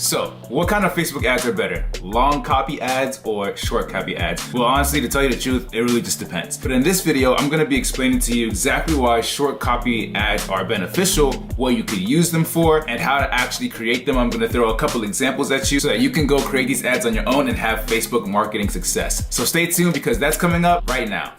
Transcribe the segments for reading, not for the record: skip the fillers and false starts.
So, what kind of Facebook ads are better? Long copy ads or short copy ads? Well, honestly, to tell you the truth, it really just depends. But in this video, I'm gonna be explaining to you exactly why short copy ads are beneficial, what you could use them for, and how to actually create them. I'm gonna throw a couple examples at you so that you can go create these ads on your own and have Facebook marketing success. So stay tuned because that's coming up right now.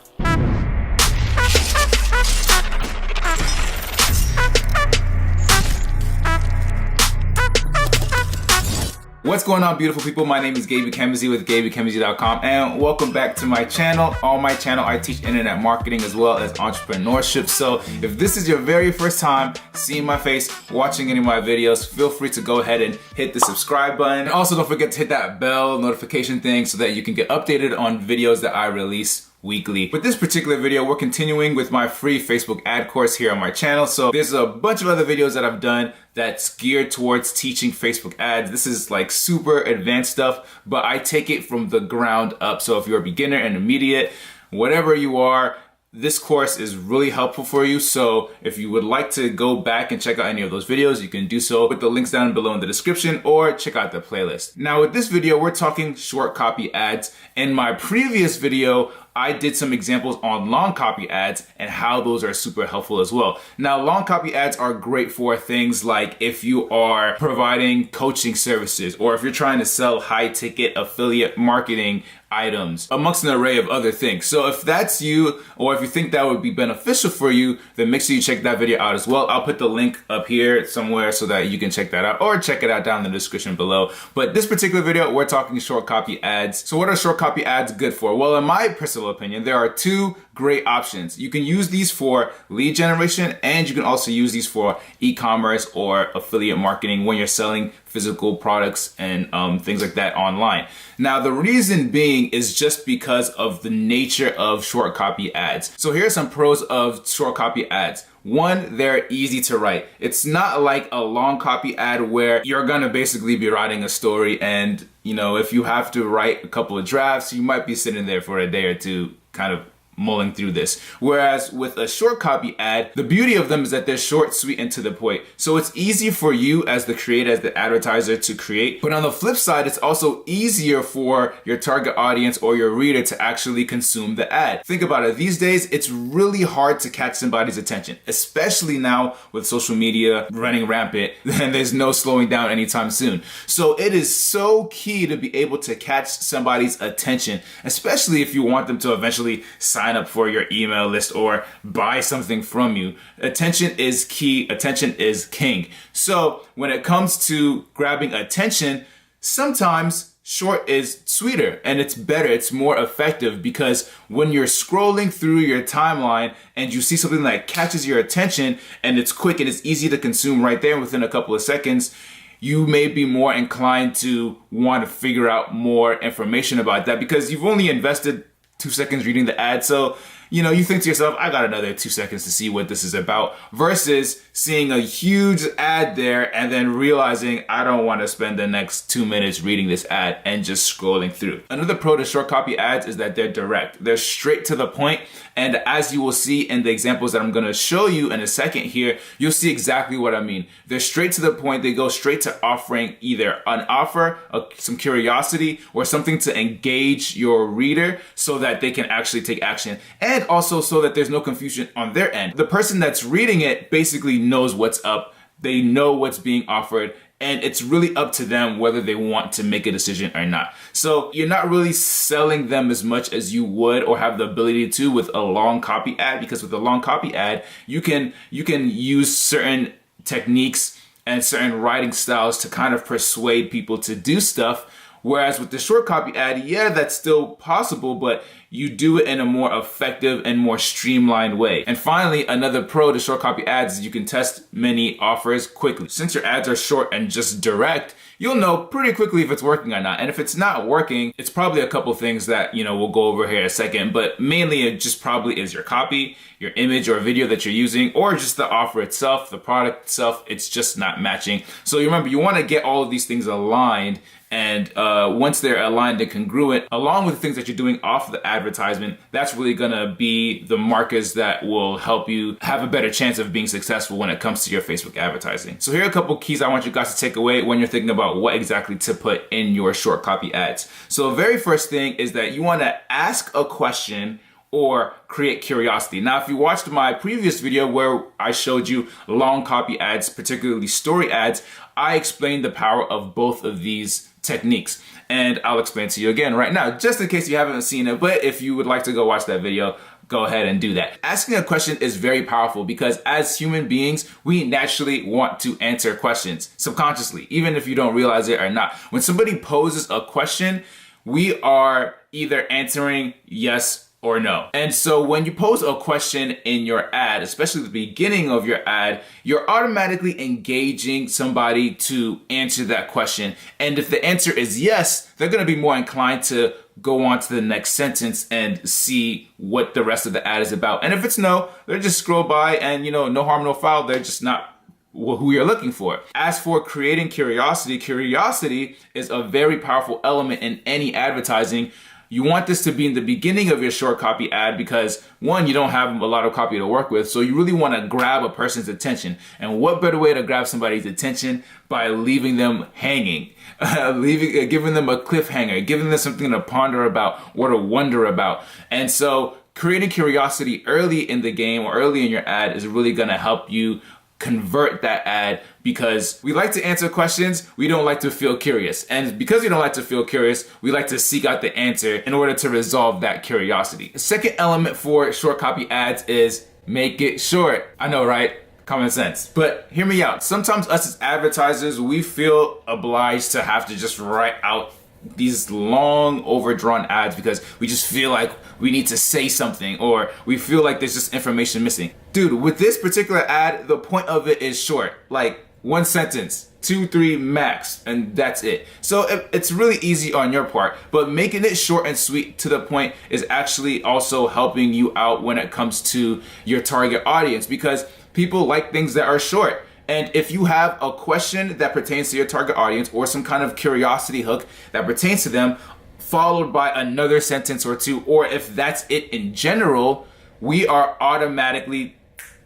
What's going on, beautiful people? My name is Gabe Ecommerce with GabeEcommerce.com, and welcome back to my channel. On my channel, I teach internet marketing as well as entrepreneurship. So if this is your very first time seeing my face, watching any of my videos, feel free to go ahead and hit the subscribe button. And also don't forget to hit that bell notification thing so that you can get updated on videos that I release weekly. With this particular video, we're continuing with my free Facebook ad course here on my channel. So there's a bunch of other videos that I've done that's geared towards teaching Facebook ads. This is like super advanced stuff, but I take it from the ground up. So if you're a beginner, intermediate, whatever you are, this course is really helpful for you. So if you would like to go back and check out any of those videos, you can do so with the links down below in the description or check out the playlist. Now with this video, we're talking short copy ads. In my previous video, I did some examples on long copy ads and how those are super helpful as well. Now, long copy ads are great for things like if you are providing coaching services or if you're trying to sell high ticket affiliate marketing items, amongst an array of other things. So if that's you, or if you think that would be beneficial for you, then make sure you check that video out as well. I'll put the link up here somewhere so that you can check that out, or check it out down in the description below. But this particular video, we're talking short copy ads. So what are short copy ads good for? Well, in my personal opinion, there are two great options. You can use these for lead generation, and you can also use these for e-commerce or affiliate marketing when you're selling physical products and things like that online. Now, the reason being is just because of the nature of short copy ads. So here are some pros of short copy ads. One, they're easy to write. It's not like a long copy ad where you're gonna basically be writing a story and, you know, if you have to write a couple of drafts, you might be sitting there for a day or two kind of mulling through this. Whereas with a short copy ad, the beauty of them is that they're short, sweet, and to the point. So it's easy for you as the creator, as the advertiser to create. But on the flip side, it's also easier for your target audience or your reader to actually consume the ad. Think about it. These days, it's really hard to catch somebody's attention, especially now with social media running rampant, and there's no slowing down anytime soon. So it is so key to be able to catch somebody's attention, especially if you want them to eventually sign up for your email list or buy something from you. Attention is key. Attention is king. So when it comes to grabbing attention, sometimes short is sweeter and it's better. It's more effective because when you're scrolling through your timeline and you see something that catches your attention and it's quick and it's easy to consume right there within a couple of seconds, you may be more inclined to want to figure out more information about that because you've only invested 2 seconds reading the ad. So, you know, you think to yourself, I got another 2 seconds to see what this is about, versus seeing a huge ad there and then realizing I don't want to spend the next 2 minutes reading this ad and just scrolling through. Another pro to short copy ads is that they're direct. They're straight to the point. And as you will see in the examples that I'm going to show you in a second here, you'll see exactly what I mean. They're straight to the point. They go straight to offering either an offer, some curiosity, or something to engage your reader so that they can actually take action. And also so that there's no confusion on their end. The person that's reading it basically knows what's up. They know what's being offered. And it's really up to them whether they want to make a decision or not. So you're not really selling them as much as you would or have the ability to with a long copy ad, because with a long copy ad, you can use certain techniques and certain writing styles to kind of persuade people to do stuff. Whereas with the short copy ad, yeah, that's still possible, but you do it in a more effective and more streamlined way. And finally, another pro to short copy ads is you can test many offers quickly. Since your ads are short and just direct, you'll know pretty quickly if it's working or not. And if it's not working, it's probably a couple things that, you know, we'll go over here in a second, but mainly it just probably is your copy, your image or video that you're using, or just the offer itself, the product itself, it's just not matching. So you remember, you want to get all of these things aligned. And once they're aligned and congruent, along with the things that you're doing off the ad advertisement, that's really gonna be the markers that will help you have a better chance of being successful when it comes to your Facebook advertising. So here are a couple keys I want you guys to take away when you're thinking about what exactly to put in your short copy ads. So the very first thing is that you wanna ask a question or create curiosity. Now, if you watched my previous video where I showed you long copy ads, particularly story ads, I explained the power of both of these techniques. And I'll explain to you again right now, just in case you haven't seen it. But if you would like to go watch that video, go ahead and do that. Asking a question is very powerful because as human beings, we naturally want to answer questions subconsciously, even if you don't realize it or not. When somebody poses a question, we are either answering yes or no. And so when you pose a question in your ad, especially the beginning of your ad, you're automatically engaging somebody to answer that question. And if the answer is yes, they're gonna be more inclined to go on to the next sentence and see what the rest of the ad is about. And if it's no, they'll just scroll by and, no harm, no foul. They're just not who you're looking for. As for creating curiosity, curiosity is a very powerful element in any advertising. You want this to be in the beginning of your short copy ad because one, you don't have a lot of copy to work with, so you really want to grab a person's attention. And what better way to grab somebody's attention by leaving them hanging, giving them a cliffhanger, giving them something to ponder about or to wonder about. And so creating curiosity early in the game or early in your ad is really going to help you convert that ad, because we like to answer questions, we don't like to feel curious. And because we don't like to feel curious, we like to seek out the answer in order to resolve that curiosity. The second element for short copy ads is make it short. I know, right? Common sense. But hear me out. Sometimes us as advertisers, we feel obliged to have to just write out these long overdrawn ads because we just feel like we need to say something or we feel like there's just information missing. Dude, with this particular ad, the point of it is short, like one sentence, 2, 3 max, and that's it. So it's really easy on your part, but making it short and sweet to the point is actually also helping you out when it comes to your target audience, because people like things that are short. And if you have a question that pertains to your target audience or some kind of curiosity hook that pertains to them, followed by another sentence or two, or if that's it in general, we are automatically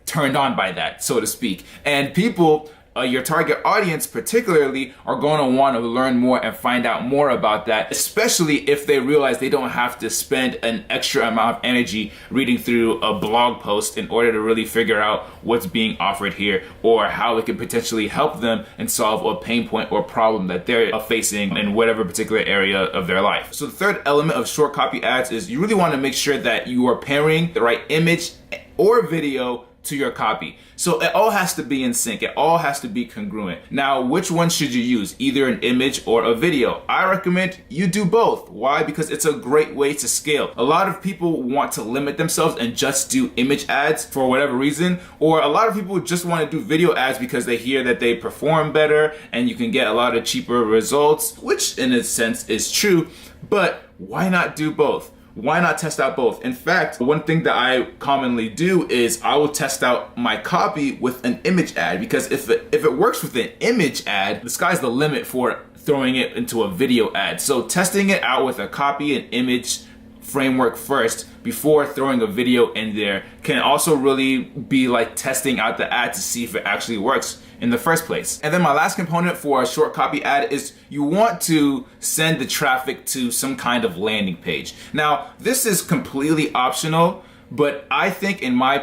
turned on by that, so to speak. And people, your target audience particularly, are going to want to learn more and find out more about that, especially if they realize they don't have to spend an extra amount of energy reading through a blog post in order to really figure out what's being offered here or how it could potentially help them and solve a pain point or problem that they're facing in whatever particular area of their life. So the third element of short copy ads is you really want to make sure that you are pairing the right image or video to your copy. So it all has to be in sync. It all has to be congruent. Now, which one should you use? Either an image or a video? I recommend you do both. Why? Because it's a great way to scale. A lot of people want to limit themselves and just do image ads for whatever reason, or a lot of people just want to do video ads because they hear that they perform better and you can get a lot of cheaper results, which in a sense is true, but why not do both? Why not test out both? In fact, one thing that I commonly do is I will test out my copy with an image ad, because if it works with an image ad, the sky's the limit for throwing it into a video ad. So testing it out with a copy and image framework first before throwing a video in there can also really be like testing out the ad to see if it actually works in the first place. And then my last component for a short copy ad is you want to send the traffic to some kind of landing page. Now, this is completely optional, but I think in my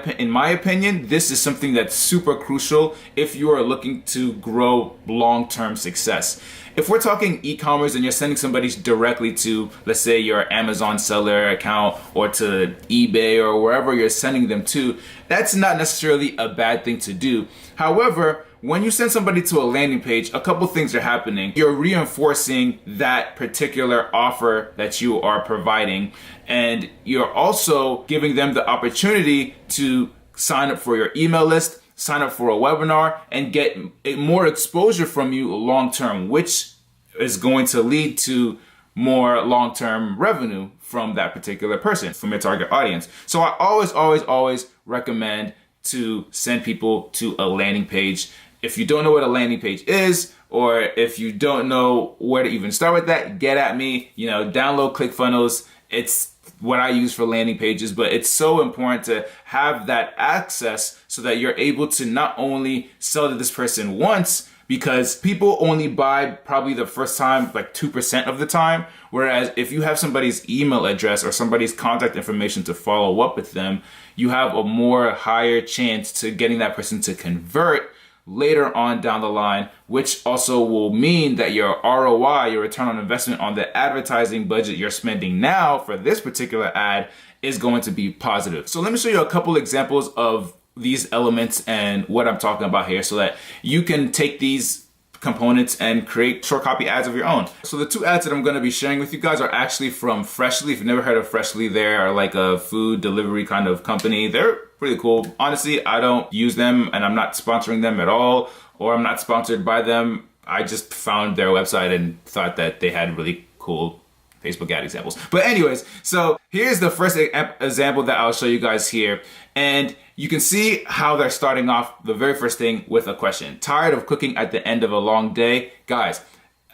opinion, this is something that's super crucial if you are looking to grow long-term success. If we're talking e-commerce and you're sending somebody directly to, let's say, your Amazon seller account or to eBay or wherever you're sending them to, that's not necessarily a bad thing to do. However, when you send somebody to a landing page, a couple things are happening. You're reinforcing that particular offer that you are providing, and you're also giving them the opportunity to sign up for your email list, sign up for a webinar, and get more exposure from you long-term, which is going to lead to more long-term revenue from that particular person, from your target audience. So I always recommend to send people to a landing page. If you don't know what a landing page is, or if you don't know where to even start with that, get at me, download ClickFunnels It's what I use for landing pages, but it's so important to have that access so that you're able to not only sell to this person once, because people only buy probably the first time like 2% of the time. Whereas if you have somebody's email address or somebody's contact information to follow up with them, you have a more higher chance to getting that person to convert later on down the line, which also will mean that your ROI, your return on investment on the advertising budget you're spending now for this particular ad is going to be positive. So let me show you a couple examples of these elements and what I'm talking about here so that you can take these components and create short copy ads of your own. So the two ads that I'm going to be sharing with you guys are actually from Freshly. If you've never heard of Freshly, they are like a food delivery kind of company. They're pretty cool. Honestly, I don't use them and I'm not sponsoring them at all, or I'm not sponsored by them. I just found their website and thought that they had really cool Facebook ad examples. But anyways, so here's the first example that I'll show you guys here. And you can see how they're starting off the very first thing with a question. Tired of cooking at the end of a long day? Guys,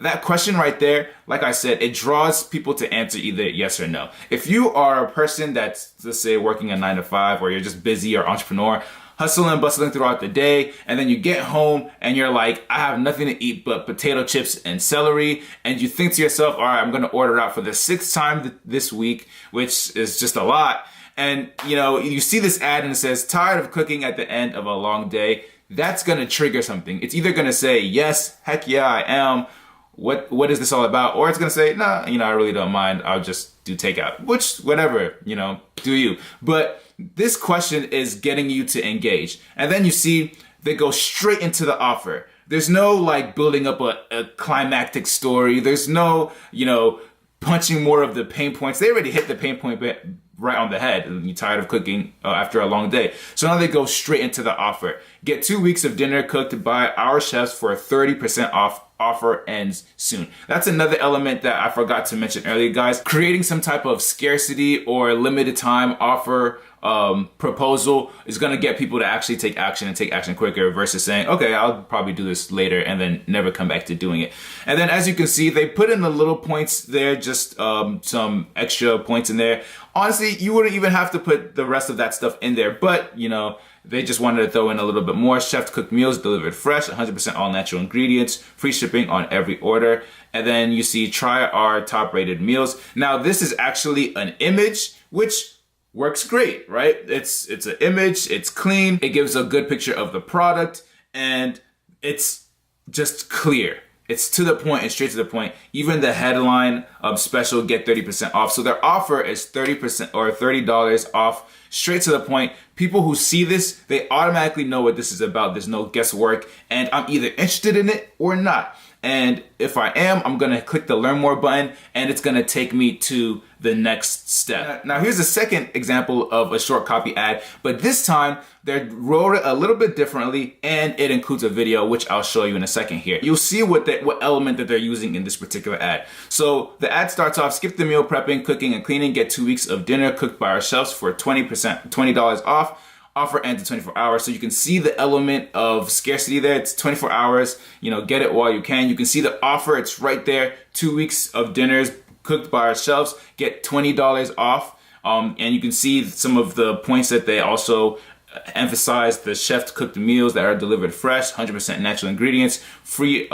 that question right there, like I said, it draws people to answer either yes or no. If you are a person that's, let's say, working a 9 to 5, or you're just busy or entrepreneur, hustling and bustling throughout the day, and then you get home and you're like, I have nothing to eat but potato chips and celery, and you think to yourself, all right, I'm gonna order out for the 6th time this week, which is just a lot. And you see this ad and it says, tired of cooking at the end of a long day. That's gonna trigger something. It's either gonna say, yes, heck yeah, I am. What is this all about? Or it's gonna say, nah, I really don't mind. I'll just do takeout, which, whatever, do you. But this question is getting you to engage. And then you see they go straight into the offer. There's no like building up a climactic story. There's no, punching more of the pain points. They already hit the pain point right on the head. You're tired of cooking after a long day. So now they go straight into the offer. Get 2 weeks of dinner cooked by our chefs for 30% off. Offer ends soon. That's another element that I forgot to mention earlier, guys. Creating some type of scarcity or limited time offer proposal is going to get people to actually take action and take action quicker versus saying, okay, I'll probably do this later and then never come back to doing it. And then as you can see, they put in the little points there, just some extra points in there. Honestly, you wouldn't even have to put the rest of that stuff in there, but they just wanted to throw in a little bit more. Chef cooked meals delivered fresh, 100% all natural ingredients, free shipping on every order. And then you see try our top rated meals. Now this is actually an image, which works great, right? It's an image, it's clean, it gives a good picture of the product, and it's just clear. It's to the point and straight to the point. Even the headline of special, get 30% off. So their offer is 30% or $30 off, straight to the point. People who see this, they automatically know what this is about. There's no guesswork, and I'm either interested in it or not. And if I am, I'm gonna click the learn more button, and it's gonna take me to the next step. Now here's a second example of a short copy ad, but this time they wrote it a little bit differently, and it includes a video, which I'll show you in a second here. You'll see what element that they're using in this particular ad. So the ad starts off, skip the meal prepping, cooking, and cleaning, get 2 weeks of dinner cooked by our chefs for $20 off. Offer ends in 24 hours. So you can see the element of scarcity there. It's 24 hours, get it while you can. You can see the offer, it's right there. 2 weeks of dinners cooked by our chefs, get $20 off. And you can see some of the points that they also emphasize: the chef cooked meals that are delivered fresh, 100% natural ingredients, free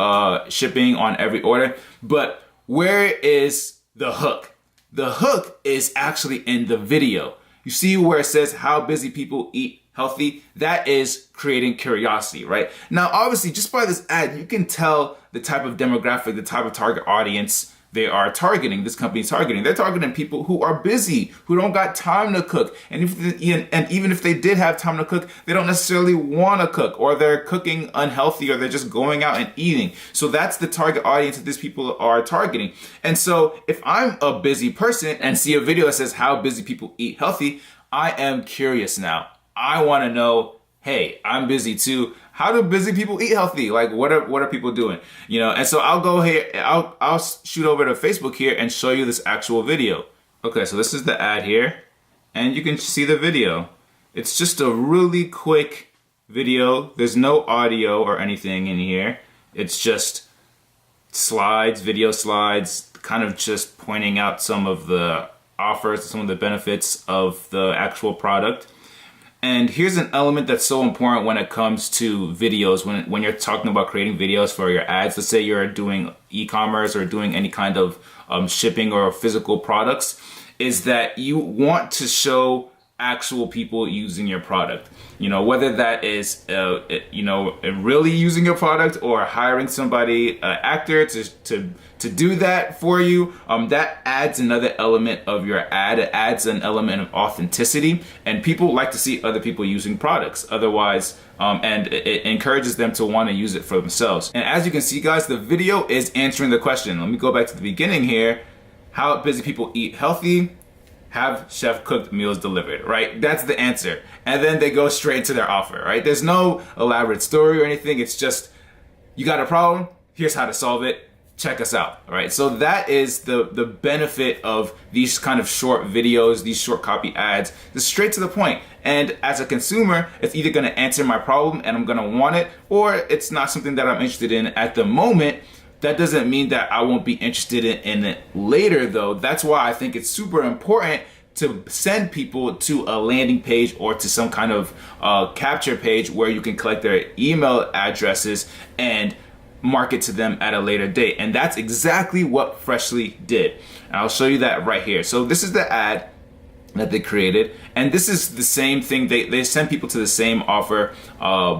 shipping on every order. But where is the hook? The hook is actually in the video. You see where it says how busy people eat healthy? That is creating curiosity, right? Now, obviously, just by this ad, you can tell the type of demographic, the type of target audience they are targeting, this company's targeting. They're targeting people who are busy, who don't got time to cook. And even if they did have time to cook, they don't necessarily want to cook, or they're cooking unhealthy, or they're just going out and eating. So that's the target audience that these people are targeting. And so if I'm a busy person and see a video that says how busy people eat healthy, I am curious now. I want to know, hey, I'm busy too. How do busy people eat healthy? Like, what are people doing? And so I'll go here, I'll shoot over to Facebook here and show you this actual video. Okay, so this is the ad here, and you can see the video. It's just a really quick video. There's no audio or anything in here. It's just slides, video slides, kind of just pointing out some of the offers, some of the benefits of the actual product. And here's an element that's so important when it comes to videos, when you're talking about creating videos for your ads. Let's say you're doing e-commerce or doing any kind of shipping or physical products, is that you want to show actual people using your product. You know, whether that is, really using your product or hiring somebody, actor to do that for you, that adds another element of your ad. It adds an element of authenticity, and people like to see other people using products. Otherwise, and it encourages them to want to use it for themselves. And as you can see, guys, the video is answering the question. Let me go back to the beginning here. How busy people eat healthy? Have chef cooked meals delivered, right? That's the answer. And then they go straight to their offer, right? There's no elaborate story or anything. It's just, you got a problem, here's how to solve it, check us out, right? So that is the benefit of these kind of short videos, these short copy ads. It's straight to the point. And as a consumer, it's either gonna answer my problem and I'm gonna want it, or it's not something that I'm interested in at the moment. That doesn't mean that I won't be interested in it later, though. That's why I think it's super important to send people to a landing page or to some kind of capture page where you can collect their email addresses and market to them at a later date. And that's exactly what Freshly did. And I'll show you that right here. So this is the ad that they created, and this is the same thing. They send people to the same offer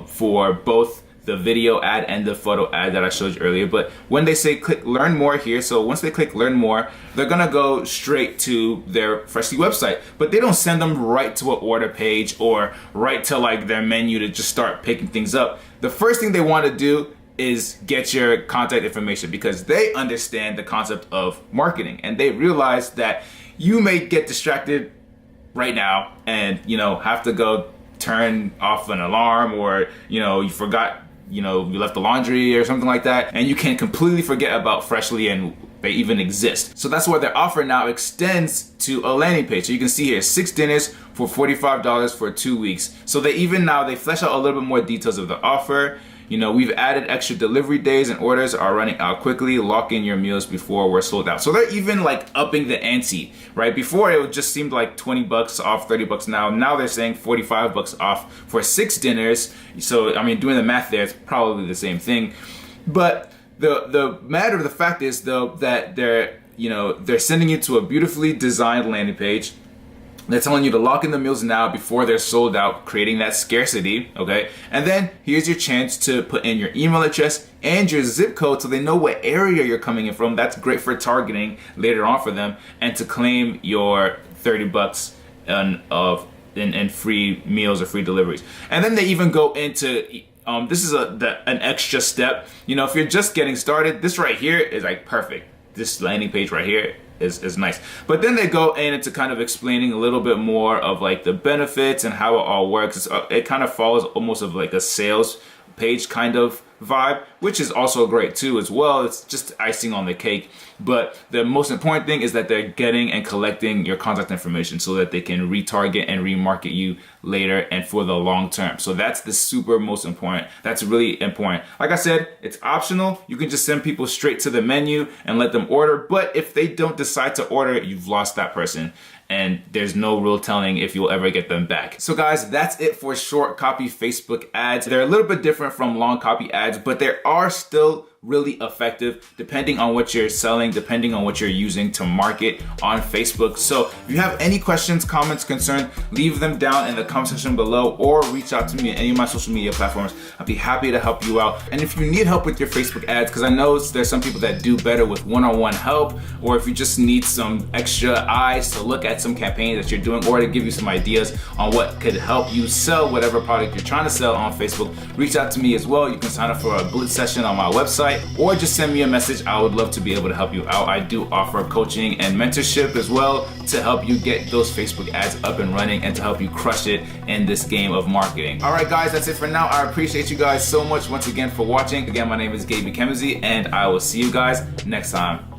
for both the video ad and the photo ad that I showed you earlier. But when they say click learn more here, so once they click learn more, they're gonna go straight to their Freshly website. But they don't send them right to an order page or right to like their menu to just start picking things up. The first thing they want to do is get your contact information, because they understand the concept of marketing and they realize that you may get distracted right now and have to go turn off an alarm, or you forgot you left the laundry or something like that, and you can completely forget about Freshly and they even exist. So that's why their offer now extends to a landing page. So you can see here, 6 dinners for $45 for 2 weeks. So they flesh out a little bit more details of the offer. We've added extra delivery days and orders are running out quickly. Lock in your meals before we're sold out. So they're even like upping the ante, right? Before it just seemed like 20 bucks off, 30 bucks now they're saying 45 bucks off for 6 dinners. So, I mean, doing the math there, it's probably the same thing. But the fact is though, that they're sending you to a beautifully designed landing page. They're telling you to lock in the meals now before they're sold out, creating that scarcity, okay? And then here's your chance to put in your email address and your zip code so they know what area you're coming in from. That's great for targeting later on for them, and to claim your 30 bucks in free meals or free deliveries. And then they even go into, this is an extra step. If you're just getting started, this right here is like perfect. This landing page right here is nice. But then they go into kind of explaining a little bit more of like the benefits and how it all works. It kind of follows almost of like a sales page kind of vibe, which is also great too as well. It's just icing on the cake. But the most important thing is that they're getting and collecting your contact information so that they can retarget and remarket you later and for the long term. So that's the super most important. That's really important. Like I said, it's optional. You can just send people straight to the menu and let them order. But if they don't decide to order, you've lost that person, and there's no real telling if you'll ever get them back. So guys, that's it for short copy Facebook ads. They're a little bit different from long copy ads, but they are still really effective depending on what you're selling, depending on what you're using to market on Facebook. So if you have any questions, comments, concerns, leave them down in the comment section below, or reach out to me at any of my social media platforms. I'd be happy to help you out. And if you need help with your Facebook ads, because I know there's some people that do better with one-on-one help, or if you just need some extra eyes to look at some campaigns that you're doing, or to give you some ideas on what could help you sell whatever product you're trying to sell on Facebook, reach out to me as well. You can sign up for a blitz session on my website, or just send me a message. I would love to be able to help you out. I do offer coaching and mentorship as well to help you get those Facebook ads up and running and to help you crush it in this game of marketing. All right, guys, that's it for now. I appreciate you guys so much once again for watching. Again, my name is Gabe Ecommerce, and I will see you guys next time.